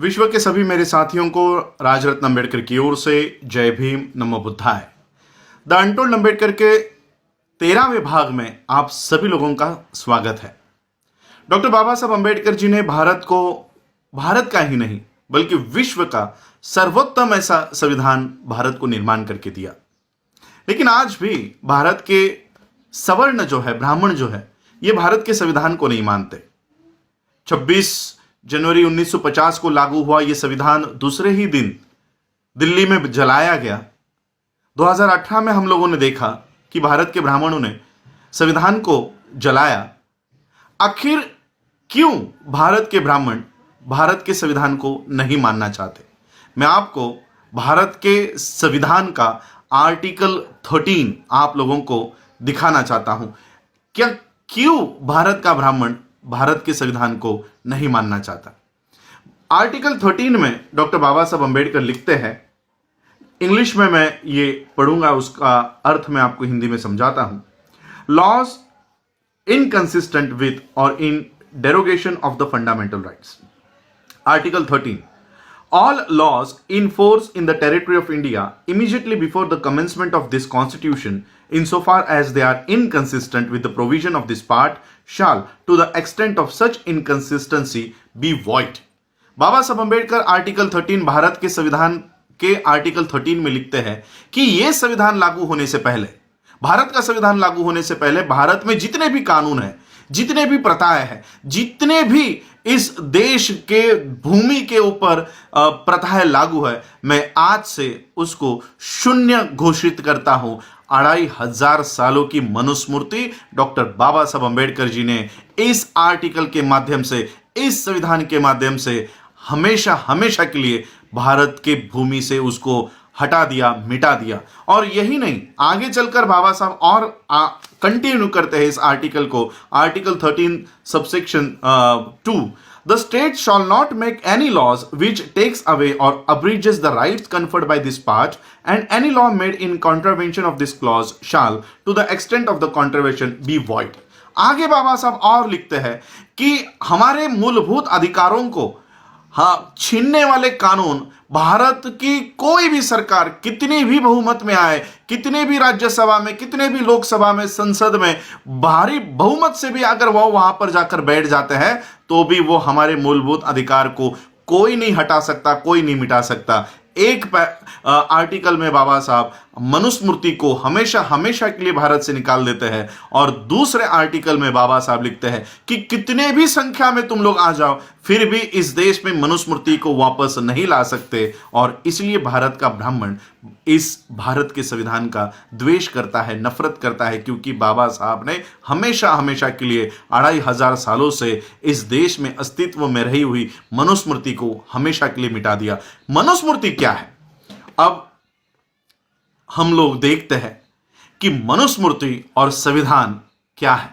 विश्व के सभी मेरे साथियों को राजरत्न अंबेडकर की ओर से जय भीम, नमो बुद्धाय। द अनटोल्ड अंबेडकर के 13वें भाग में आप सभी लोगों का स्वागत है। डॉक्टर बाबा साहब अंबेडकर जी ने भारत का ही नहीं बल्कि विश्व का सर्वोत्तम ऐसा संविधान भारत को निर्माण करके दिया। लेकिन आज भी भारत के सवर्ण जो है, ब्राह्मण जो है, ये भारत के संविधान को नहीं मानते। 26 जनवरी 1950 को लागू हुआ यह संविधान दूसरे ही दिन दिल्ली में जलाया गया। 2018 में हम लोगों ने देखा कि भारत के ब्राह्मणों ने संविधान को जलाया। आखिर क्यों भारत के ब्राह्मण भारत के संविधान को नहीं मानना चाहते? मैं आपको भारत के संविधान का आर्टिकल 13 आप लोगों को दिखाना चाहता हूं। क्यों भारत का ब्राह्मण भारत के संविधान को नहीं मानना चाहता? आर्टिकल 13 में डॉक्टर बाबा साहब अंबेडकर लिखते हैं, इंग्लिश में मैं ये पढ़ूंगा, उसका अर्थ मैं आपको हिंदी में समझाता हूं। लॉज इनकंसिस्टेंट विथ और in derogation of the fundamental rights. Article 13, all laws in force in the territory of India immediately before the commencement of this constitution, insofar as they are inconsistent with the provision of this part, shall, to the extent of such inconsistency, be void. बाबा साहब Ambedkar article 13 Bharat के संविधान के article 13 में लिखते हैं कि यह संविधान लागू होने से पहले, भारत का संविधान लागू होने से पहले भारत में जितने भी कानून हैं, जितने भी प्रथाएं हैं, जितने भी इस देश के भूमि के ऊपर प्रथाएं लागू है, मैं आज से उसको शून्य घोषित करता हूं। 2500 सालों की मनुस्मृति डॉक्टर बाबा साहब अंबेडकर जी ने इस आर्टिकल के माध्यम से, इस संविधान के माध्यम से हमेशा हमेशा के लिए भारत के भूमि से उसको हटा दिया, मिटा दिया। और यही नहीं, आगे चलकर बाबा साहब और कंटिन्यू करते हैं इस आर्टिकल को। Article 13 subsection 2, the state shall not make any laws which takes away और abridges the rights conferred by this part, and any law made in contravention of this clause shall, to the extent of the contravention, be void. आगे बाबा साहब और लिखते हैं कि हमारे मूलभूत अधिकारों को छीनने वाले कानून भारत की कोई भी सरकार कितनी भी बहुमत में आए, कितने भी राज्यसभा में, कितने भी लोकसभा में, संसद में भारी बहुमत से भी अगर वो वहां पर जाकर बैठ जाते हैं तो भी वो हमारे मूलभूत अधिकार को कोई नहीं हटा सकता, कोई नहीं मिटा सकता। एक आर्टिकल में बाबा साहब मनुस्मृति को हमेशा हमेशा के लिए भारत से निकाल देते हैं और दूसरे आर्टिकल में बाबा साहब लिखते हैं कि कितने भी संख्या में तुम लोग आ जाओ, फिर भी इस देश में मनुस्मृति को वापस नहीं ला सकते। और इसलिए भारत का ब्राह्मण इस भारत के संविधान का द्वेष करता है, नफरत करता है, क्योंकि बाबा साहब ने हमेशा हमेशा के लिए 2500 सालों से इस देश में अस्तित्व में रही हुई मनुस्मृति को हमेशा के लिए मिटा दिया। मनुस्मृति क्या है? अब हम लोग देखते हैं कि मनुस्मृति और संविधान क्या है,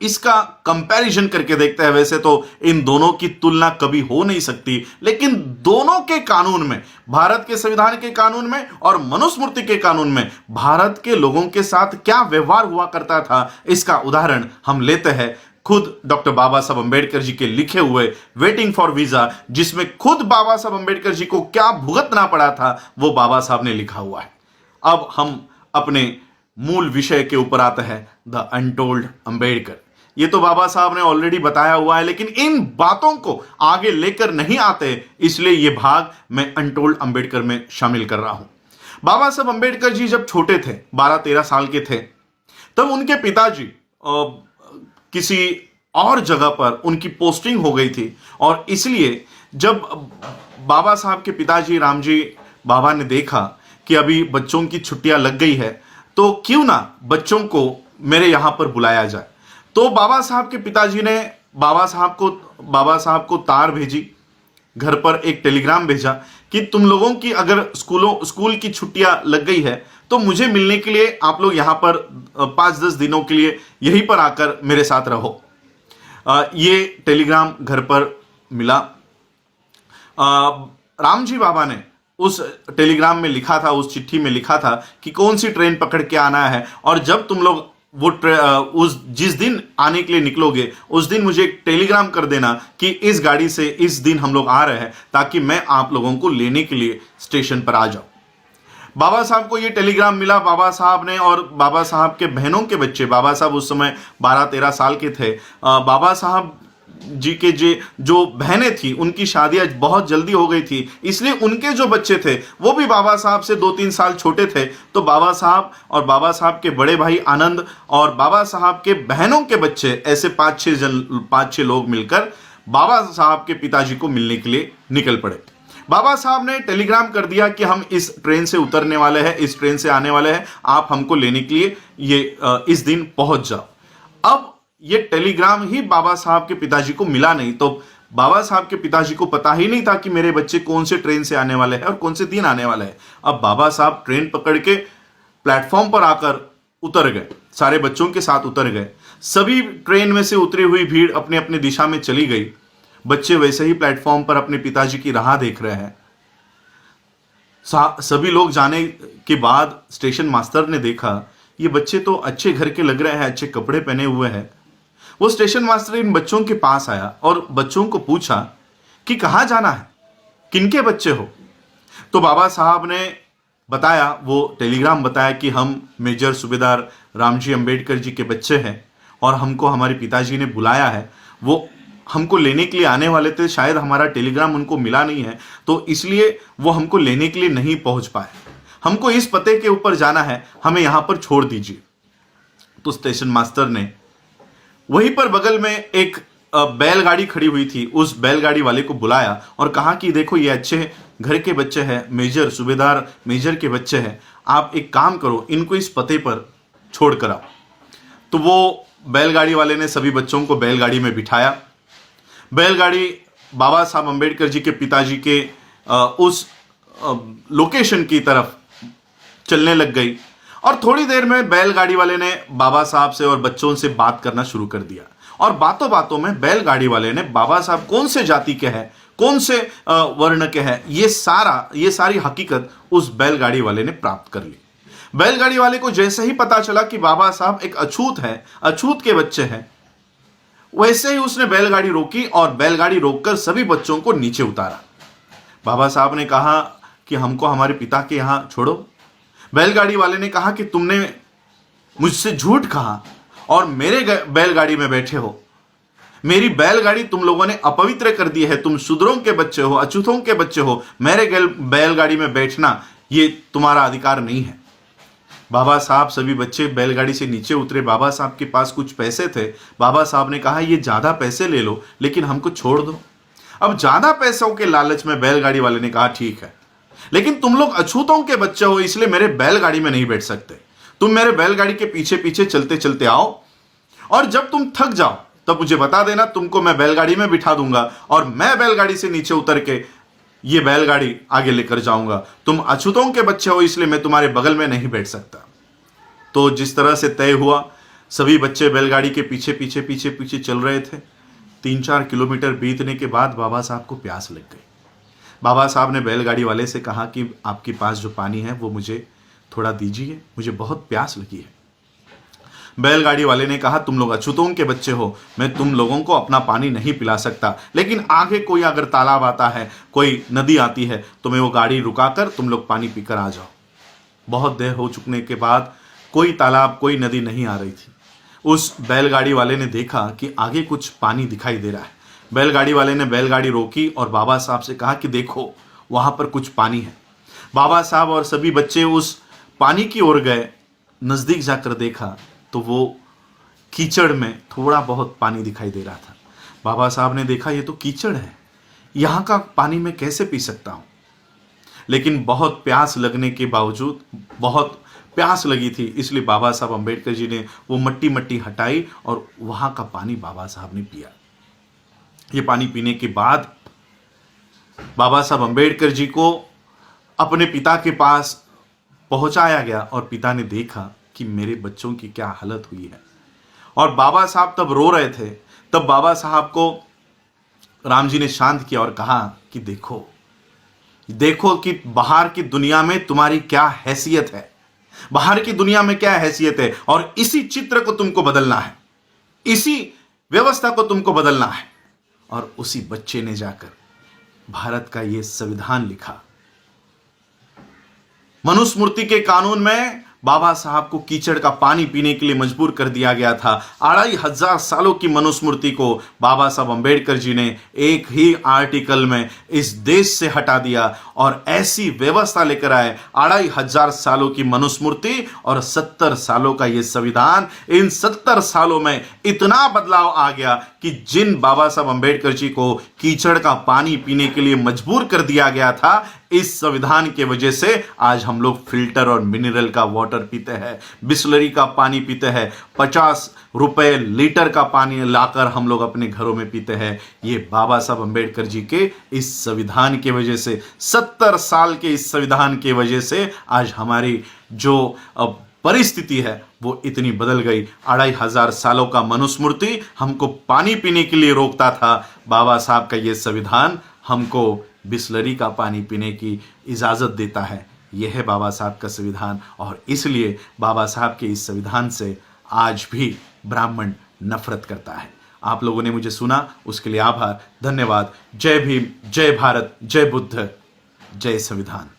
इसका कंपैरिजन करके देखते हैं। वैसे तो इन दोनों की तुलना कभी हो नहीं सकती, लेकिन दोनों के कानून में, भारत के संविधान के कानून में और मनुस्मृति के कानून में भारत के लोगों के साथ क्या व्यवहार हुआ करता था, इसका उदाहरण हम लेते हैं खुद डॉक्टर बाबा साहब अंबेडकर जी के लिखे हुए वेटिंग फॉर वीजा, जिसमें खुद बाबा साहब अंबेडकर जी को क्या भुगतना पड़ा था वो बाबा साहब ने लिखा हुआ है। अब हम अपने मूल विषय के ऊपर आते हैं, द अनटोल्ड अंबेडकर। ये तो बाबा साहब ने ऑलरेडी बताया हुआ है, लेकिन इन बातों को आगे लेकर नहीं आते, इसलिए यह भाग मैं अनटोल्ड अंबेडकर में शामिल कर रहा हूं। बाबा साहब अंबेडकर जी जब छोटे थे, 12-13 साल के थे, तब उनके पिताजी किसी और जगह पर उनकी पोस्टिंग हो गई थी। और इसलिए जब बाबा साहब के पिताजी रामजी बाबा ने देखा कि अभी बच्चों की छुट्टियां लग गई है, तो क्यों ना बच्चों को मेरे यहां पर बुलाया जाए। तो बाबा साहब के पिताजी ने बाबा साहब को तार भेजी, घर पर एक टेलीग्राम भेजा कि तुम लोगों की अगर स्कूल की छुट्टियां लग गई है तो मुझे मिलने के लिए आप लोग यहां पर 5-10 दिनों के लिए यहीं पर आकर मेरे साथ रहो। ये टेलीग्राम घर पर मिला। रामजी बाबा ने उस टेलीग्राम में लिखा था, उस चिट्ठी में लिखा था कि कौन सी ट्रेन पकड़ के आना है, और जब तुम लोग उस जिस दिन आने के लिए निकलोगे उस दिन मुझे एक टेलीग्राम कर देना कि इस गाड़ी से इस दिन हम लोग आ रहे हैं, ताकि मैं आप लोगों को लेने के लिए स्टेशन पर आ जाऊं। बाबा साहब को ये टेलीग्राम मिला। बाबा साहब ने और बाबा साहब के बहनों के बच्चे, बाबा साहब उस समय 12-13 साल के थे, बाबा साहब जी के जो बहनें थी उनकी शादियां बहुत जल्दी हो गई थी, इसलिए उनके जो बच्चे थे वो भी बाबा साहब से 2-3 साल छोटे थे। तो बाबा साहब और बाबा साहब के बड़े भाई आनंद और बाबा साहब के बहनों के बच्चे, ऐसे 5-6 लोग मिलकर बाबा साहब के पिताजी को मिलने के लिए निकल पड़े। बाबा साहब ने टेलीग्राम कर दिया कि हम इस ट्रेन से उतरने वाले हैं, इस ट्रेन से आने वाले हैं, आप हमको लेने के लिए इस दिन पहुंच जाओ। अब ये टेलीग्राम ही बाबा साहब के पिताजी को मिला नहीं, तो बाबा साहब के पिताजी को पता ही नहीं था कि मेरे बच्चे कौन से ट्रेन से आने वाले हैं और कौन से दिन आने वाले हैं। अब बाबा साहब ट्रेन पकड़ के प्लेटफॉर्म पर आकर उतर गए, सारे बच्चों के साथ उतर गए। सभी ट्रेन में से उतरी हुई भीड़ अपने अपने दिशा में चली गई। बच्चे वैसे ही प्लेटफॉर्म पर अपने पिताजी की राह देख रहे हैं। सभी लोग जाने के बाद स्टेशन मास्टर ने देखा ये बच्चे तो अच्छे घर के लग रहे हैं, अच्छे कपड़े पहने हुए हैं। वो स्टेशन मास्टर इन बच्चों के पास आया और बच्चों को पूछा कि कहाँ जाना है, किनके बच्चे हो। तो बाबा साहब ने बताया, वो टेलीग्राम बताया कि हम मेजर सूबेदार रामजी अंबेडकर जी के बच्चे हैं और हमको हमारे पिताजी ने बुलाया है। वो हमको लेने के लिए आने वाले थे, शायद हमारा टेलीग्राम उनको मिला नहीं है तो इसलिए वो हमको लेने के लिए नहीं पहुंच पाए। हमको इस पते के ऊपर जाना है, हमें यहां पर छोड़ दीजिए। तो स्टेशन मास्टर ने वहीं पर बगल में एक बैलगाड़ी खड़ी हुई थी, उस बैलगाड़ी वाले को बुलाया और कहा कि देखो ये अच्छे घर के बच्चे हैं, मेजर सूबेदार मेजर के बच्चे हैं, आप एक काम करो, इनको इस पते पर छोड़ कर आओ। तो वो बैलगाड़ी वाले ने सभी बच्चों को बैलगाड़ी में बिठाया। बैलगाड़ी बाबा साहब अंबेडकर जी के पिताजी के उस लोकेशन की तरफ चलने लग गई और थोड़ी देर में बैलगाड़ी वाले ने बाबा साहब से और बच्चों से बात करना शुरू कर दिया। और बातों बातों में बैलगाड़ी वाले ने बाबा साहब कौन से जाति के हैं, कौन से वर्ण के हैं, ये सारी हकीकत उस बैलगाड़ी वाले ने प्राप्त कर ली। बैलगाड़ी वाले को जैसे ही पता चला कि बाबा साहब एक अछूत है, अछूत के बच्चे हैं, वैसे ही उसने बैलगाड़ी रोकी और बैलगाड़ी रोककर सभी बच्चों को नीचे उतारा। बाबा साहब ने कहा कि हमको हमारे पिता के यहां छोड़ो। बैलगाड़ी वाले ने कहा कि तुमने मुझसे झूठ कहा और मेरे बैलगाड़ी में बैठे हो। मेरी बैलगाड़ी तुम लोगों ने अपवित्र कर दी है, तुम शूद्रों के बच्चे हो, अछूतों के बच्चे हो, मेरे बैलगाड़ी में बैठना ये तुम्हारा अधिकार नहीं है। बाबा साहब सभी बच्चे बैलगाड़ी से नीचे उतरे। बाबा साहब के पास कुछ पैसे थे। बाबा साहब ने कहा ये ज्यादा पैसे ले लो लेकिन हमको छोड़ दो। अब ज्यादा पैसों के लालच में बैलगाड़ी वाले ने कहा ठीक है, लेकिन तुम लोग अछूतों के बच्चे हो इसलिए मेरे बैलगाड़ी में नहीं बैठ सकते। तुम मेरे बैलगाड़ी के पीछे पीछे चलते चलते आओ और जब तुम थक जाओ तब मुझे बता देना, तुमको मैं बैलगाड़ी में बिठा दूंगा और मैं बैलगाड़ी से नीचे उतर के ये बैलगाड़ी आगे लेकर जाऊंगा। तुम अछूतों के बच्चे हो इसलिए मैं तुम्हारे बगल में नहीं बैठ सकता। तो जिस तरह से तय हुआ, सभी बच्चे बैलगाड़ी के पीछे पीछे पीछे पीछे चल रहे थे। 3-4 किलोमीटर बीतने के बाद बाबा साहब को प्यास लग गई। बाबा साहब ने बैलगाड़ी वाले से कहा कि आपके पास जो पानी है वो मुझे थोड़ा दीजिए, मुझे बहुत प्यास लगी है। बैलगाड़ी वाले ने कहा तुम लोग अछूतों के बच्चे हो, मैं तुम लोगों को अपना पानी नहीं पिला सकता, लेकिन आगे कोई अगर तालाब आता है, कोई नदी आती है तो मैं वो गाड़ी रुकाकर तुम लोग पानी पीकर आ जाओ। बहुत देर हो चुकने के बाद कोई तालाब, कोई नदी नहीं आ रही थी। उस बैलगाड़ी वाले ने देखा कि आगे कुछ पानी दिखाई दे रहा है। बैलगाड़ी वाले ने बैलगाड़ी रोकी और बाबा साहब से कहा कि देखो वहां पर कुछ पानी है। बाबा साहब और सभी बच्चे उस पानी की ओर गए। नजदीक जाकर देखा तो वो कीचड़ में थोड़ा बहुत पानी दिखाई दे रहा था। बाबा साहब ने देखा ये तो कीचड़ है, यहाँ का पानी मैं कैसे पी सकता हूँ। लेकिन बहुत प्यास लगने के बावजूद, बहुत प्यास लगी थी, इसलिए बाबा साहब अंबेडकर जी ने वो मट्टी मट्टी हटाई और वहां का पानी बाबा साहब ने पिया। ये पानी पीने के बाद बाबा साहब अंबेडकर जी को अपने पिता के पास पहुंचाया गया और पिता ने देखा कि मेरे बच्चों की क्या हालत हुई है। और बाबा साहब तब रो रहे थे। तब बाबा साहब को राम जी ने शांत किया और कहा कि देखो कि बाहर की दुनिया में तुम्हारी क्या हैसियत है। बाहर की दुनिया में क्या हैसियत है, और इसी चित्र को तुमको बदलना है, इसी व्यवस्था को तुमको बदलना है। और उसी बच्चे ने जाकर भारत का यह संविधान लिखा। मनुस्मृति के कानून में बाबा साहब को कीचड़ का पानी पीने के लिए मजबूर कर दिया गया था। 2500 सालों की मनुस्मृति को बाबा साहब अंबेडकर जी ने एक ही आर्टिकल में इस देश से हटा दिया और ऐसी व्यवस्था लेकर आए। 2500 सालों की मनुस्मृति और 70 सालों का यह संविधान, इन 70 सालों में इतना बदलाव आ गया कि जिन बाबा साहब अंबेडकर जी को कीचड़ का पानी पीने के लिए मजबूर कर दिया गया था, इस संविधान के वजह से आज हम लोग फिल्टर और मिनरल का वाटर पीते हैं, बिस्लरी का पानी पीते हैं, 50 रुपए लीटर का पानी लाकर हम लोग अपने घरों में पीते हैं। ये बाबा साहब अंबेडकर जी के इस संविधान की वजह से, 70 साल के इस संविधान की वजह से आज हमारी जो परिस्थिति है वो इतनी बदल गई। 2500 सालों का मनुस्मृति हमको पानी पीने के लिए रोकता था, बाबा साहब का ये संविधान हमको बिस्लरी का पानी पीने की इजाज़त देता है। यह है बाबा साहब का संविधान, और इसलिए बाबा साहब के इस संविधान से आज भी ब्राह्मण नफरत करता है। आप लोगों ने मुझे सुना, उसके लिए आभार, धन्यवाद। जय भीम, जय भारत, जय बुद्ध, जय संविधान।